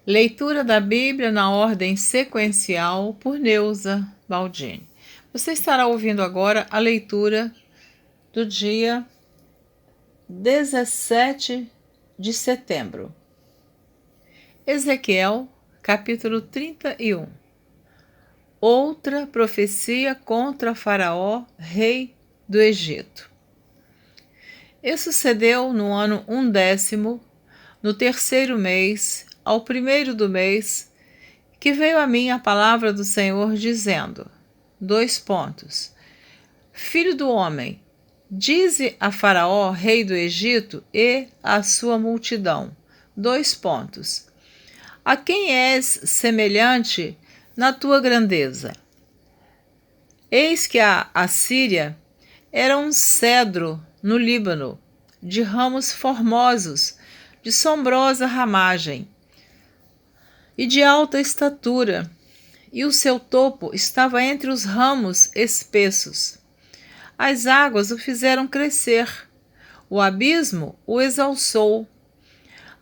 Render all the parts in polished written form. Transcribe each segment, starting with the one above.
Leitura da Bíblia na ordem sequencial por Neuza Baldini. Você estará ouvindo agora a leitura do dia 17 de setembro. Ezequiel, capítulo 31. Outra profecia contra Faraó, rei do Egito. E sucedeu no ano 10º, no terceiro mês, ao primeiro do mês, que veio a mim a palavra do Senhor, dizendo: Filho do homem, dize a Faraó, rei do Egito, e à sua multidão: A quem és semelhante na tua grandeza? Eis que a Assíria era um cedro no Líbano, de ramos formosos, de sombrosa ramagem e de alta estatura, e o seu topo estava entre os ramos espessos. As águas o fizeram crescer, o abismo o exalçou.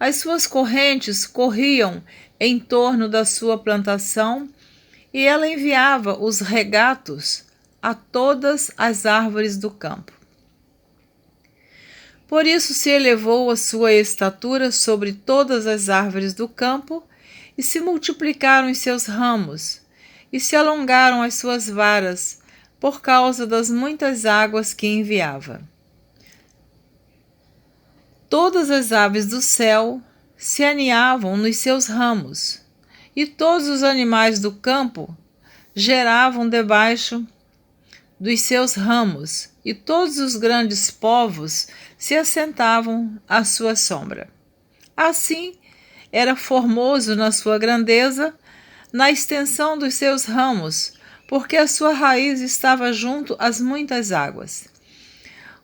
As suas correntes corriam em torno da sua plantação, e ela enviava os regatos a todas as árvores do campo. Por isso se elevou a sua estatura sobre todas as árvores do campo, e se multiplicaram os seus ramos, e se alongaram as suas varas, por causa das muitas águas que enviava. Todas as aves do céu se aninhavam nos seus ramos, e todos os animais do campo geravam debaixo dos seus ramos, e todos os grandes povos se assentavam à sua sombra. Assim, era formoso na sua grandeza, na extensão dos seus ramos, porque a sua raiz estava junto às muitas águas.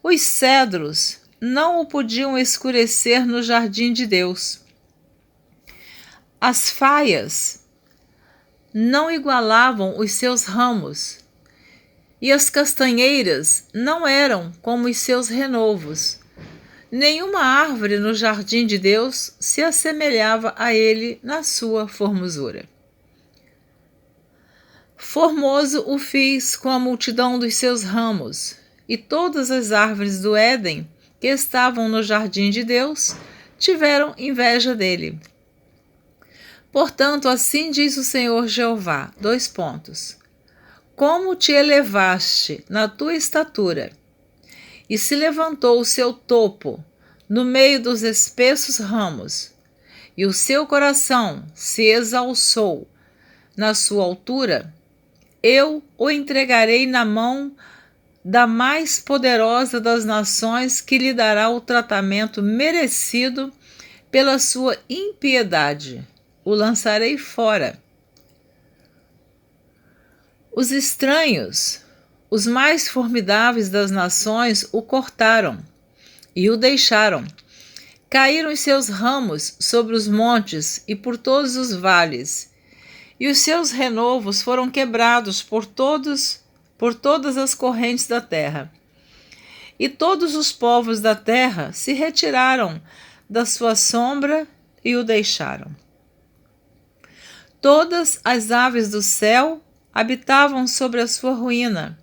Os cedros não o podiam escurecer no jardim de Deus. As faias não igualavam os seus ramos, e as castanheiras não eram como os seus renovos. Nenhuma árvore no jardim de Deus se assemelhava a ele na sua formosura. Formoso o fiz com a multidão dos seus ramos, e todas as árvores do Éden que estavam no jardim de Deus tiveram inveja dele. Portanto, assim diz o Senhor Jeová: Como te elevaste na tua estatura, e se levantou o seu topo no meio dos espessos ramos, e o seu coração se exalçou na sua altura, eu o entregarei na mão da mais poderosa das nações, que lhe dará o tratamento merecido pela sua impiedade. O lançarei fora. Os estranhos, os mais formidáveis das nações, o cortaram e o deixaram. Caíram os seus ramos sobre os montes e por todos os vales, e os seus renovos foram quebrados por todas as correntes da terra. E todos os povos da terra se retiraram da sua sombra e o deixaram. Todas as aves do céu habitavam sobre a sua ruína,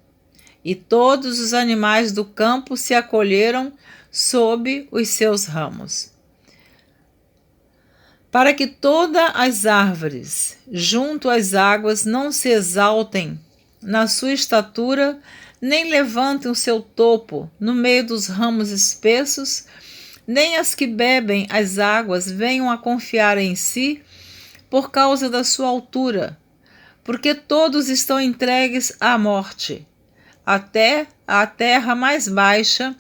e todos os animais do campo se acolheram sob os seus ramos. Para que todas as árvores junto às águas não se exaltem na sua estatura, nem levantem o seu topo no meio dos ramos espessos, nem as que bebem as águas venham a confiar em si por causa da sua altura, porque todos estão entregues à morte, até a terra mais baixa,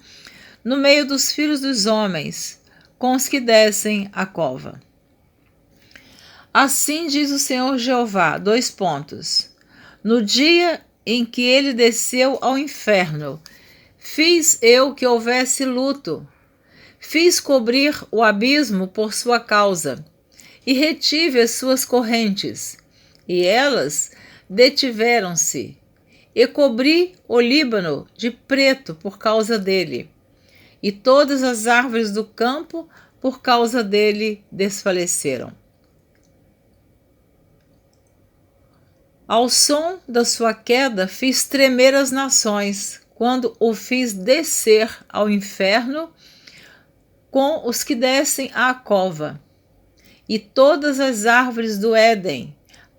no meio dos filhos dos homens, com os que descem a cova. Assim diz o Senhor Jeová: No dia em que ele desceu ao inferno, fiz eu que houvesse luto, fiz cobrir o abismo por sua causa, e retive as suas correntes, e elas detiveram-se, e cobri o Líbano de preto por causa dele, e todas as árvores do campo por causa dele desfaleceram. Ao som da sua queda fiz tremer as nações, quando o fiz descer ao inferno com os que descem à cova. E todas as árvores do Éden,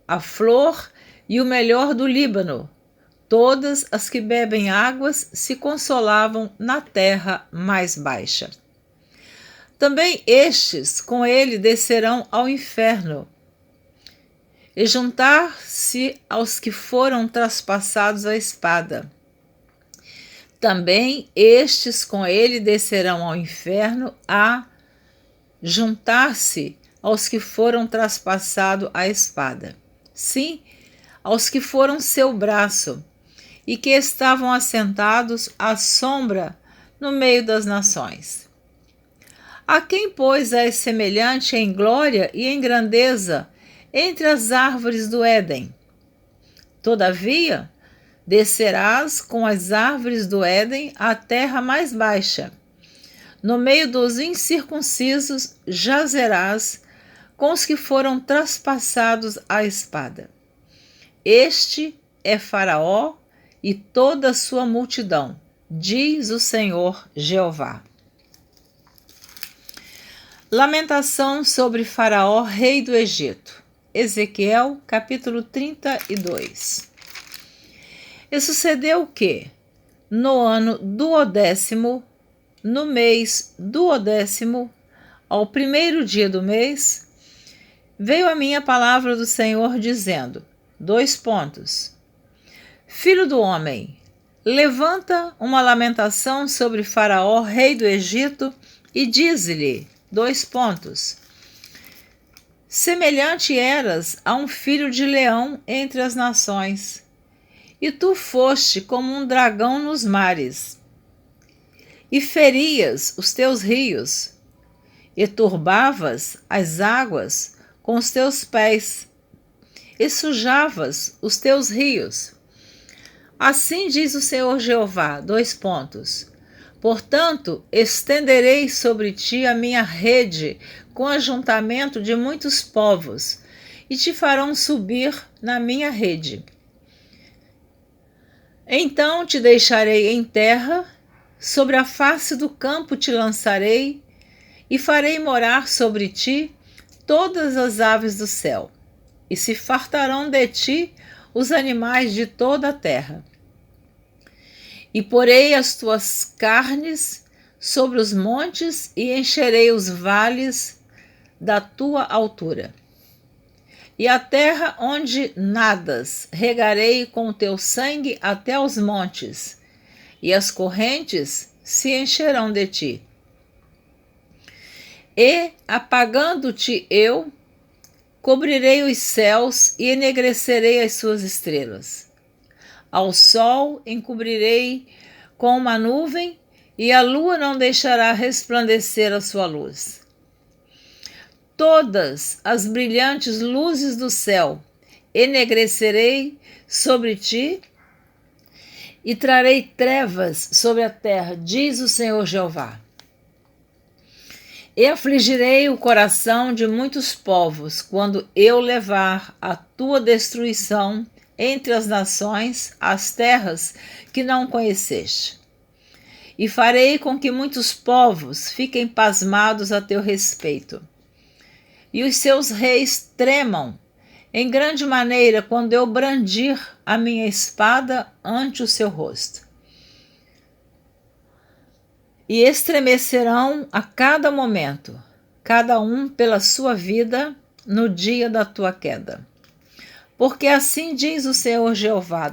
a flor e o melhor do Líbano, todas as que bebem águas se consolavam na terra mais baixa. Também estes com ele descerão ao inferno, e juntar-se aos que foram traspassados à espada. Também estes com ele descerão ao inferno a juntar-se aos que foram traspassados à espada. Sim, aos que foram seu braço, e que estavam assentados à sombra no meio das nações. A quem, pois, é semelhante em glória e em grandeza entre as árvores do Éden? Todavia, descerás com as árvores do Éden à terra mais baixa. No meio dos incircuncisos jazerás com os que foram traspassados à espada. Este é Faraó e toda a sua multidão, diz o Senhor Jeová. Lamentação sobre Faraó, rei do Egito. Ezequiel, capítulo 32. E sucedeu que, no ano 12º, no mês 12º, ao primeiro dia do mês, veio a minha palavra do Senhor dizendo, : Filho do homem, levanta uma lamentação sobre Faraó, rei do Egito, e dize-lhe, : Semelhante eras a um filho de leão entre as nações, e tu foste como um dragão nos mares, e ferias os teus rios, e turbavas as águas com os teus pés, e sujavas os teus rios. Assim diz o Senhor Jeová, : Portanto, estenderei sobre ti a minha rede com ajuntamento de muitos povos, e te farão subir na minha rede. Então te deixarei em terra, sobre a face do campo te lançarei, e farei morar sobre ti todas as aves do céu, e se fartarão de ti os animais de toda a terra. E porei as tuas carnes sobre os montes e encherei os vales da tua altura. E a terra onde nadas regarei com o teu sangue até os montes, e as correntes se encherão de ti. E, apagando-te eu, cobrirei os céus e enegrecerei as suas estrelas. Ao sol encobrirei com uma nuvem, e a lua não deixará resplandecer a sua luz. Todas as brilhantes luzes do céu enegrecerei sobre ti, e trarei trevas sobre a terra, diz o Senhor Jeová. E afligirei o coração de muitos povos, quando eu levar a tua destruição entre as nações, as terras que não conheceste. E farei com que muitos povos fiquem pasmados a teu respeito, e os seus reis tremam em grande maneira quando eu brandir a minha espada ante o seu rosto. E estremecerão a cada momento, cada um pela sua vida, no dia da tua queda. Porque assim diz o Senhor Jeová, :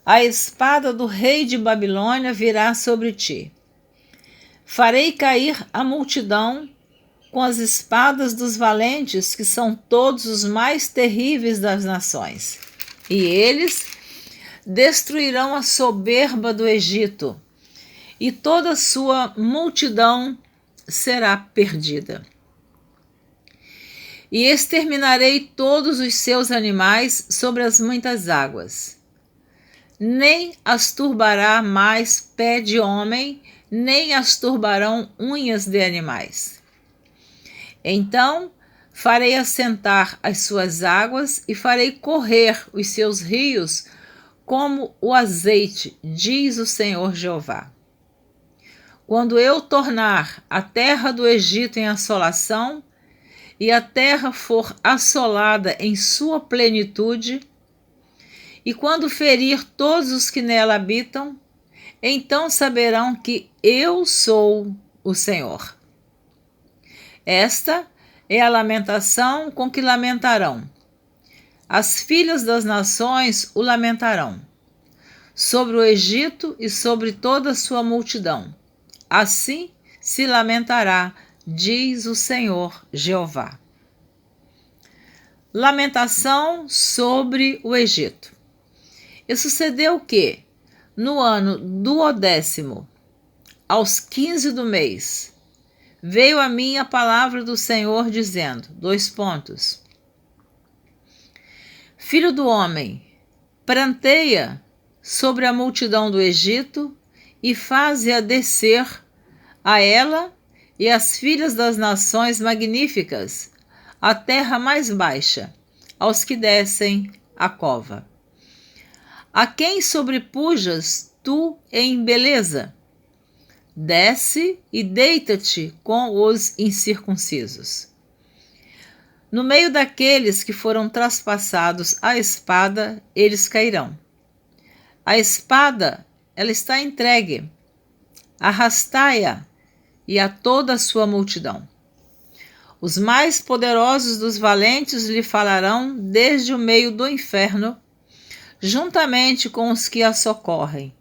A espada do rei de Babilônia virá sobre ti. Farei cair a multidão com as espadas dos valentes, que são todos os mais terríveis das nações. E eles destruirão a soberba do Egito, e toda a sua multidão será perdida. E exterminarei todos os seus animais sobre as muitas águas. Nem as turbará mais pé de homem, nem as turbarão unhas de animais. Então Farei assentar as suas águas e farei correr os seus rios como o azeite, diz o Senhor Jeová. Quando eu tornar a terra do Egito em assolação, e a terra for assolada em sua plenitude, e quando ferir todos os que nela habitam, então saberão que eu sou o Senhor. Esta é a lamentação com que lamentarão. As filhas das nações o lamentarão, sobre o Egito e sobre toda a sua multidão. Assim se lamentará, diz o Senhor Jeová. Lamentação sobre o Egito. E sucedeu que, no ano 12º, aos 15 do mês, veio a mim a palavra do Senhor dizendo, : Filho do homem, pranteia sobre a multidão do Egito e faze-a descer a ela e as filhas das nações magníficas, a terra mais baixa, aos que descem a cova. A quem sobrepujas tu em beleza? Desce e deita-te com os incircuncisos. No meio daqueles que foram traspassados à espada, eles cairão. A espada, ela está entregue. Arrastai-a e a toda a sua multidão. Os mais poderosos dos valentes lhe falarão desde o meio do inferno, juntamente com os que a socorrem.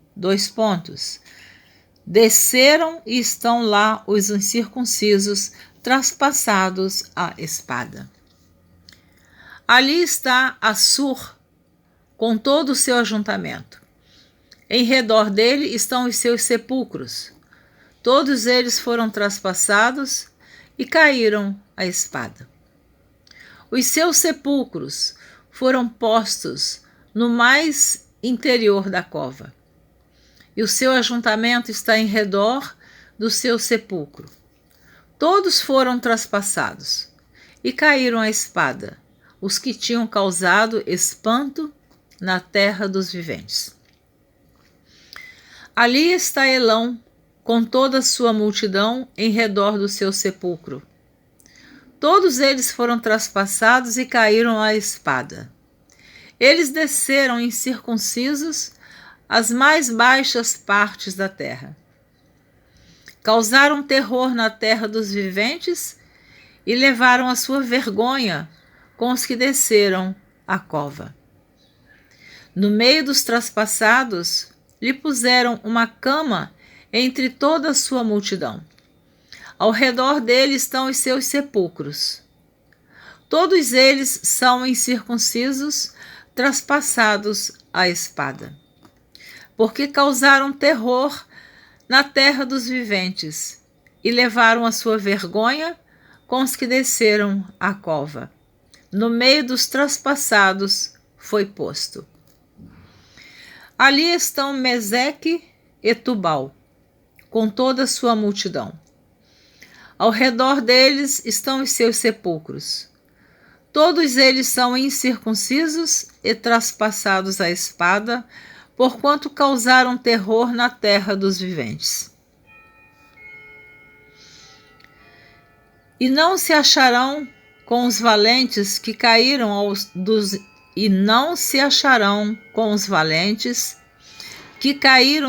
Desceram e estão lá os incircuncisos, traspassados à espada. Ali está Assur, com todo o seu ajuntamento. Em redor dele estão os seus sepulcros. Todos eles foram traspassados e caíram à espada. Os seus sepulcros foram postos no mais interior da cova, e o seu ajuntamento está em redor do seu sepulcro. Todos foram traspassados e caíram à espada, os que tinham causado espanto na terra dos viventes. Ali está Elão, com toda a sua multidão em redor do seu sepulcro. Todos eles foram traspassados e caíram à espada. Eles desceram incircuncisos as mais baixas partes da terra. Causaram terror na terra dos viventes e levaram a sua vergonha com os que desceram a cova. No meio dos traspassados, lhe puseram uma cama entre toda a sua multidão. Ao redor dele estão os seus sepulcros. Todos eles são incircuncisos, traspassados à espada, porque causaram terror na terra dos viventes e levaram a sua vergonha com os que desceram a cova. No meio dos traspassados foi posto. Ali estão Meseque e Tubal, com toda a sua multidão. Ao redor deles estão os seus sepulcros. Todos eles são incircuncisos e traspassados à espada, porquanto causaram terror na terra dos viventes. E não se acharão com os valentes que caíram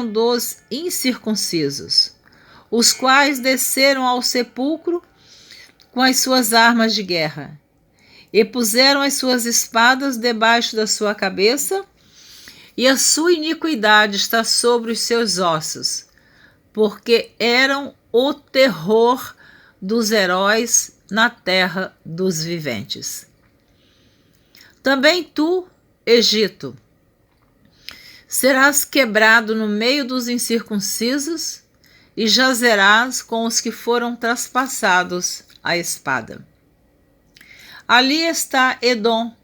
dos incircuncisos, os quais desceram ao sepulcro com as suas armas de guerra, e puseram as suas espadas debaixo da sua cabeça, e a sua iniquidade está sobre os seus ossos, porque eram o terror dos heróis na terra dos viventes. Também tu, Egito, serás quebrado no meio dos incircuncisos e jazerás com os que foram traspassados à espada. Ali está Edom,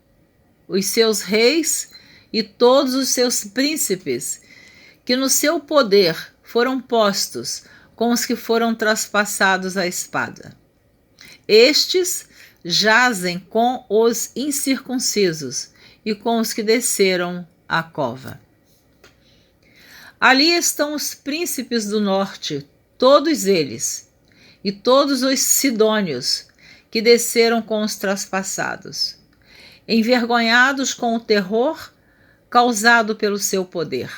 os seus reis e todos os seus príncipes, que no seu poder foram postos com os que foram traspassados à espada. Estes jazem com os incircuncisos e com os que desceram à cova. Ali estão os príncipes do norte, todos eles, e todos os sidônios que desceram com os traspassados, envergonhados com o terror causado pelo seu poder.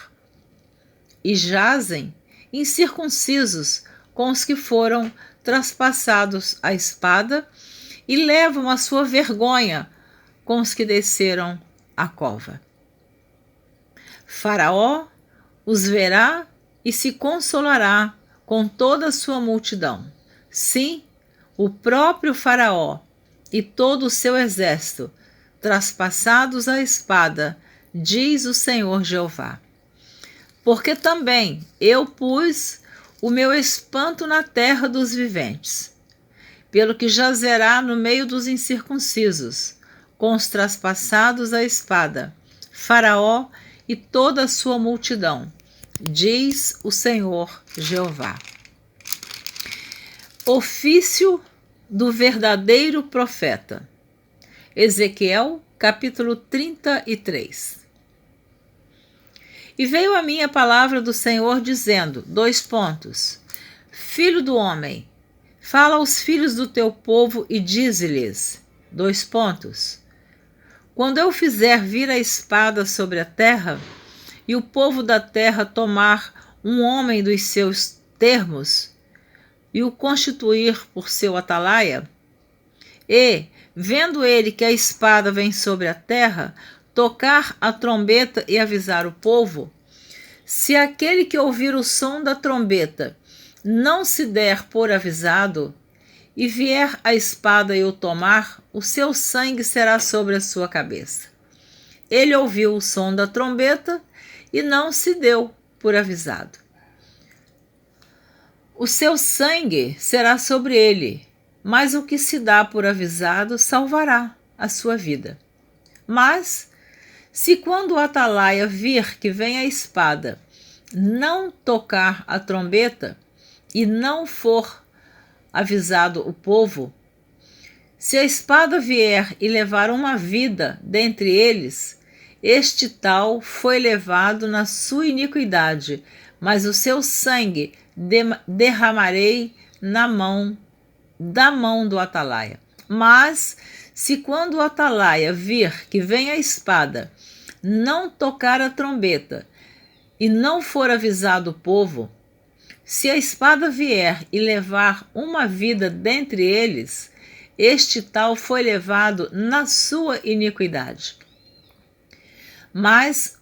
E jazem incircuncisos com os que foram traspassados à espada e levam a sua vergonha com os que desceram à cova. Faraó os verá e se consolará com toda a sua multidão. Sim, o próprio Faraó e todo o seu exército, traspassados à espada, diz o Senhor Jeová. Porque também eu pus o meu espanto na terra dos viventes, pelo que jazerá no meio dos incircuncisos, com os traspassados à espada, Faraó e toda a sua multidão, diz o Senhor Jeová. Ofício do verdadeiro profeta. Ezequiel, capítulo 33. E veio a mim a palavra do Senhor dizendo, Filho do homem, fala aos filhos do teu povo e dize-lhes, Quando eu fizer vir a espada sobre a terra, e o povo da terra tomar um homem dos seus termos, e o constituir por seu atalaia, e, vendo ele que a espada vem sobre a terra, tocar a trombeta e avisar o povo, se aquele que ouvir o som da trombeta não se der por avisado, e vier a espada e o tomar, o seu sangue será sobre a sua cabeça. Ele ouviu o som da trombeta e não se deu por avisado. O seu sangue será sobre ele, mas o que se dá por avisado salvará a sua vida. Mas, se quando o atalaia vir que vem a espada, não tocar a trombeta e não for avisado o povo, se a espada vier e levar uma vida dentre eles, este tal foi levado na sua iniquidade, mas o seu sangue derramarei da mão do atalaia. Mas, se quando o atalaia vir que vem a espada, não tocar a trombeta, e não for avisado o povo, se a espada vier e levar uma vida dentre eles, este tal foi levado na sua iniquidade. Mas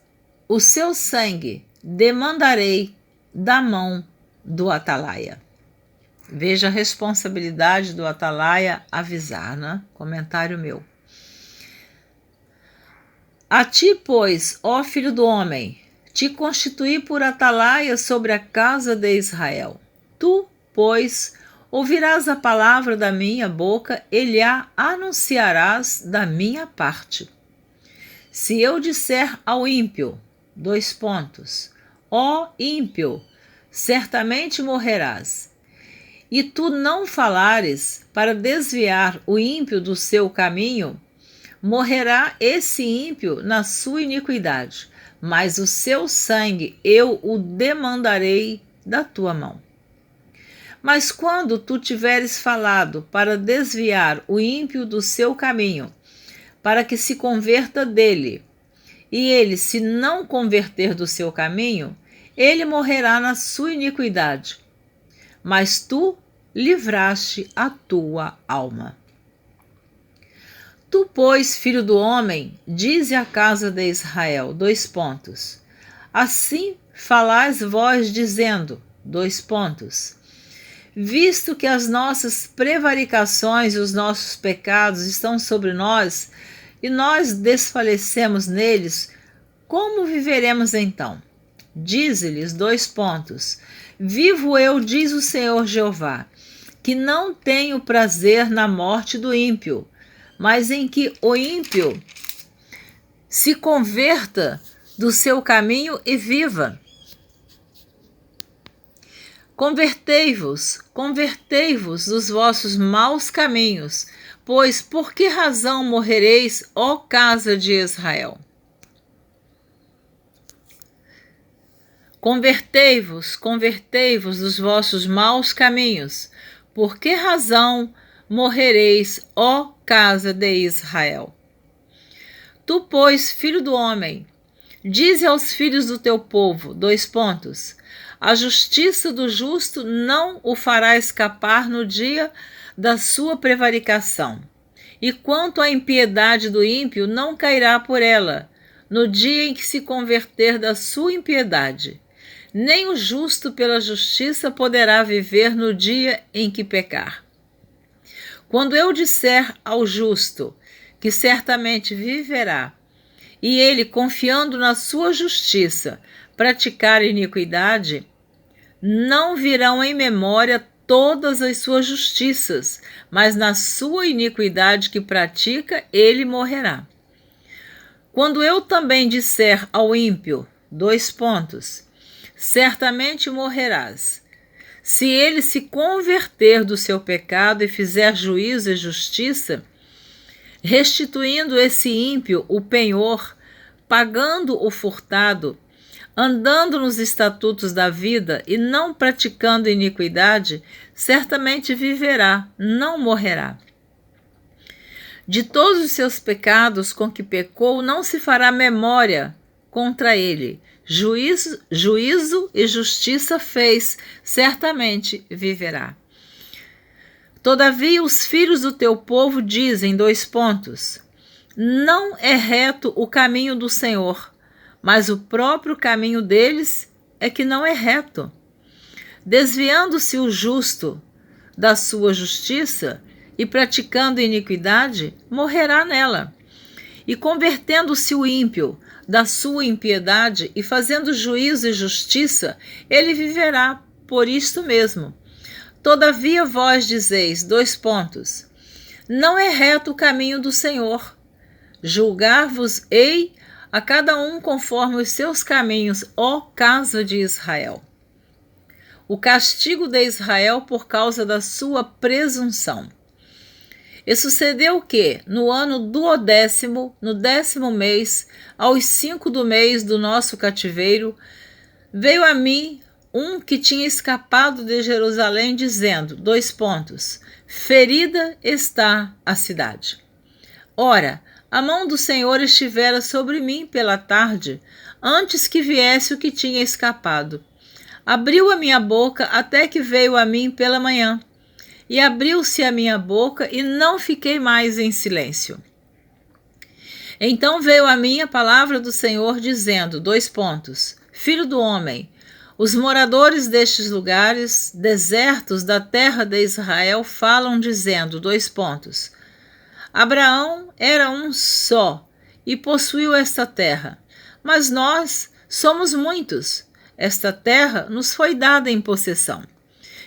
o seu sangue demandarei da mão do atalaia. Veja a responsabilidade do atalaia avisar, né? Comentário meu. A ti, pois, ó filho do homem, te constituí por atalaia sobre a casa de Israel. Tu, pois, ouvirás a palavra da minha boca e lhe a anunciarás da minha parte. Se eu disser ao ímpio, ó ímpio, certamente morrerás, e tu não falares para desviar o ímpio do seu caminho, morrerá esse ímpio na sua iniquidade, mas o seu sangue eu o demandarei da tua mão. Mas quando tu tiveres falado para desviar o ímpio do seu caminho, para que se converta dele, e ele se não converter do seu caminho, ele morrerá na sua iniquidade, mas tu livraste a tua alma. Tu, pois, filho do homem, dize à casa de Israel, assim falais vós dizendo, visto que as nossas prevaricações e os nossos pecados estão sobre nós, e nós desfalecemos neles, como viveremos então? Dize-lhes, vivo eu, diz o Senhor Jeová, que não tenho prazer na morte do ímpio, mas em que o ímpio se converta do seu caminho e viva. Convertei-vos dos vossos maus caminhos, pois, por que razão morrereis, ó casa de Israel? Convertei-vos, convertei-vos dos vossos maus caminhos. Por que razão morrereis, ó casa de Israel? Tu, pois, filho do homem, dize aos filhos do teu povo, a justiça do justo não o fará escapar no dia da sua prevaricação. E quanto à impiedade do ímpio, não cairá por ela, no dia em que se converter da sua impiedade. Nem o justo pela justiça poderá viver no dia em que pecar. Quando eu disser ao justo que certamente viverá, e ele, confiando na sua justiça, praticar iniquidade, não virão em memória todas as suas justiças, mas na sua iniquidade que pratica, ele morrerá. Quando eu também disser ao ímpio, certamente morrerás. Se ele se converter do seu pecado e fizer juízo e justiça, restituindo esse ímpio o penhor, pagando o furtado, andando nos estatutos da vida e não praticando iniquidade, certamente viverá, não morrerá. De todos os seus pecados com que pecou, não se fará memória contra ele. Juízo e justiça fez, certamente viverá. Todavia os filhos do teu povo dizem, não é reto o caminho do Senhor, mas o próprio caminho deles é que não é reto. Desviando-se o justo da sua justiça e praticando iniquidade, morrerá nela. E convertendo-se o ímpio da sua impiedade e fazendo juízo e justiça, ele viverá por isto mesmo. Todavia vós dizeis, não é reto o caminho do Senhor. Julgar-vos-ei a cada um conforme os seus caminhos, ó casa de Israel. O castigo de Israel por causa da sua presunção. E sucedeu que, no ano 12º, no 10º mês, aos 5 do mês do nosso cativeiro, veio a mim um que tinha escapado de Jerusalém, dizendo, ferida está a cidade. Ora, a mão do Senhor estivera sobre mim pela tarde, antes que viesse o que tinha escapado. Abriu a minha boca até que veio a mim pela manhã. E abriu-se a minha boca e não fiquei mais em silêncio. Então veio a mim a palavra do Senhor dizendo, Filho do homem, os moradores destes lugares desertos da terra de Israel falam dizendo, Abraão era um só e possuiu esta terra, mas nós somos muitos. Esta terra nos foi dada em possessão.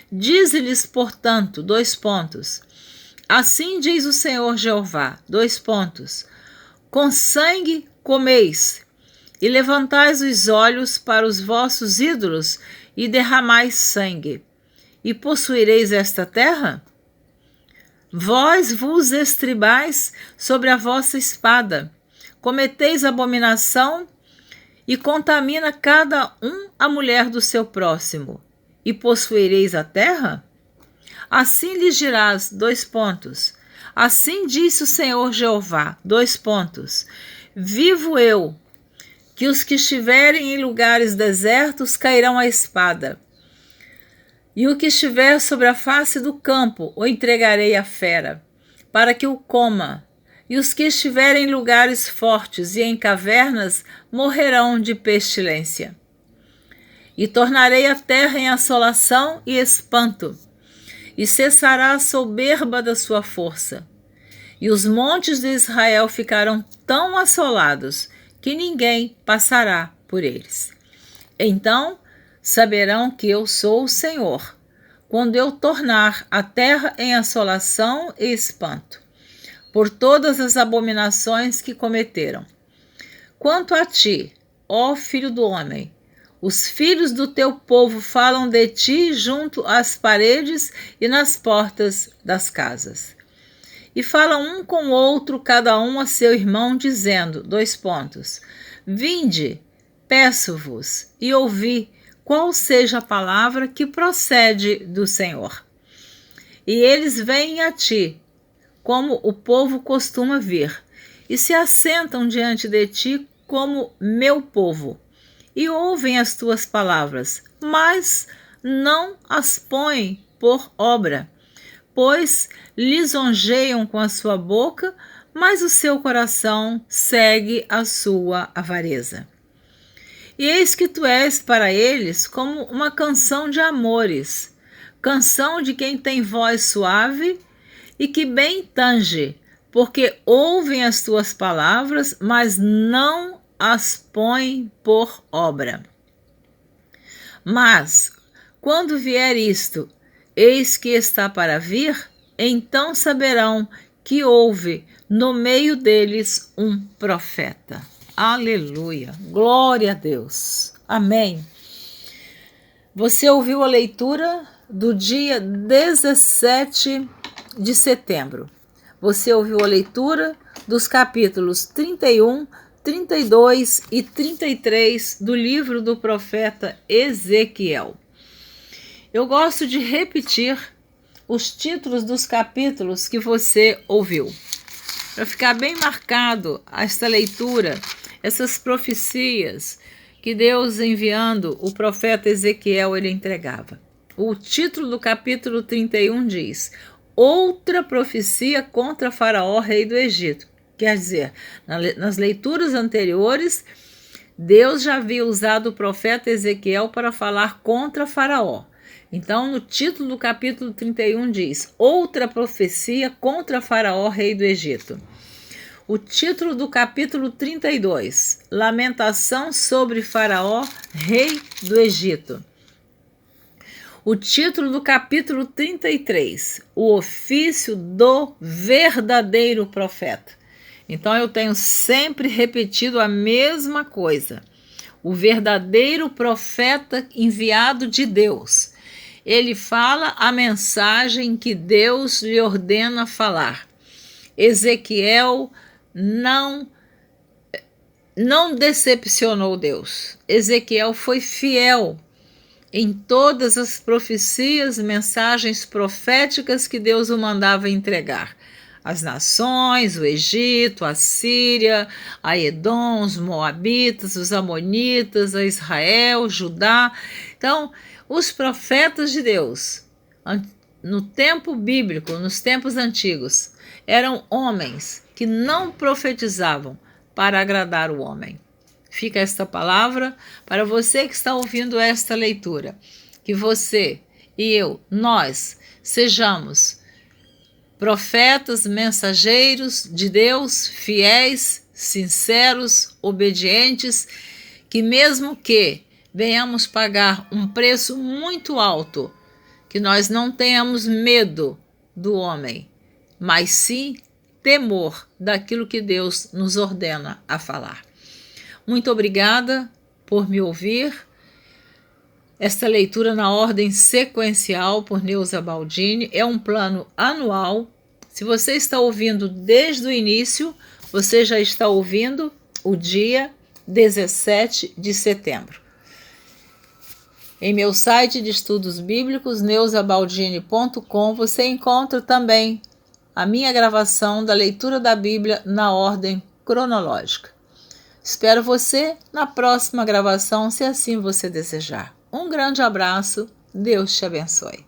Dize-lhes, portanto, assim diz o Senhor Jeová, com sangue comeis, e levantais os olhos para os vossos ídolos, e derramais sangue, e possuireis esta terra? Vós vos estribais sobre a vossa espada, cometeis abominação, e contamina cada um a mulher do seu próximo, e possuireis a terra? Assim lhes dirás, assim disse o Senhor Jeová, vivo eu, que os que estiverem em lugares desertos cairão à espada, e o que estiver sobre a face do campo o entregarei à fera, para que o coma, e os que estiverem em lugares fortes e em cavernas morrerão de pestilência. E tornarei a terra em assolação e espanto, e cessará a soberba da sua força. E os montes de Israel ficarão tão assolados que ninguém passará por eles. Então saberão que eu sou o Senhor, quando eu tornar a terra em assolação e espanto, por todas as abominações que cometeram. Quanto a ti, ó filho do homem, os filhos do teu povo falam de ti junto às paredes e nas portas das casas. e fala um com o outro, cada um a seu irmão, dizendo, : Vinde, peço-vos, e ouvi qual seja a palavra que procede do Senhor. E eles vêm a ti, como o povo costuma vir, e se assentam diante de ti como meu povo, e ouvem as tuas palavras, mas não as põem por obra, pois lisonjeiam com a sua boca, mas o seu coração segue a sua avareza. E eis que tu és para eles como uma canção de amores, canção de quem tem voz suave e que bem tange, porque ouvem as tuas palavras, mas não as põem por obra. Mas, quando vier isto, eis que está para vir, então saberão que houve no meio deles um profeta. Aleluia! Glória a Deus! Amém! Você ouviu a leitura do dia 17 de setembro. Você ouviu a leitura dos capítulos 31, 32 e 33 do livro do profeta Ezequiel. Eu gosto de repetir os títulos dos capítulos que você ouviu, para ficar bem marcado esta leitura, essas profecias que Deus, enviando o profeta Ezequiel, ele entregava. O título do capítulo 31 diz: Outra profecia contra Faraó, rei do Egito. Quer dizer, nas leituras anteriores, Deus já havia usado o profeta Ezequiel para falar contra Faraó. Então, no título do capítulo 31 diz: Outra profecia contra Faraó, rei do Egito. O título do capítulo 32, Lamentação sobre Faraó, rei do Egito. O título do capítulo 33, O ofício do verdadeiro profeta. Então eu tenho sempre repetido a mesma coisa. O verdadeiro profeta enviado de Deus. Ele fala a mensagem que Deus lhe ordena falar. Ezequiel não decepcionou Deus. Ezequiel foi fiel em todas as profecias, mensagens proféticas que Deus o mandava entregar. As nações, o Egito, a Síria, a Edom, os Moabitas, os Amonitas, a Israel, Judá. Então, os profetas de Deus, no tempo bíblico, nos tempos antigos, eram homens que não profetizavam para agradar o homem. Fica esta palavra para você que está ouvindo esta leitura. Que você e eu, nós, sejamos profetas, mensageiros de Deus, fiéis, sinceros, obedientes, que mesmo que venhamos pagar um preço muito alto, que nós não tenhamos medo do homem, mas sim temor daquilo que Deus nos ordena a falar. Muito obrigada por me ouvir. Esta leitura na ordem sequencial por Neuza Baldini é um plano anual. Se você está ouvindo desde o início, você já está ouvindo o dia 17 de setembro. Em meu site de estudos bíblicos, neuzabaldini.com, você encontra também a minha gravação da leitura da Bíblia na ordem cronológica. Espero você na próxima gravação, se assim você desejar. Um grande abraço, Deus te abençoe.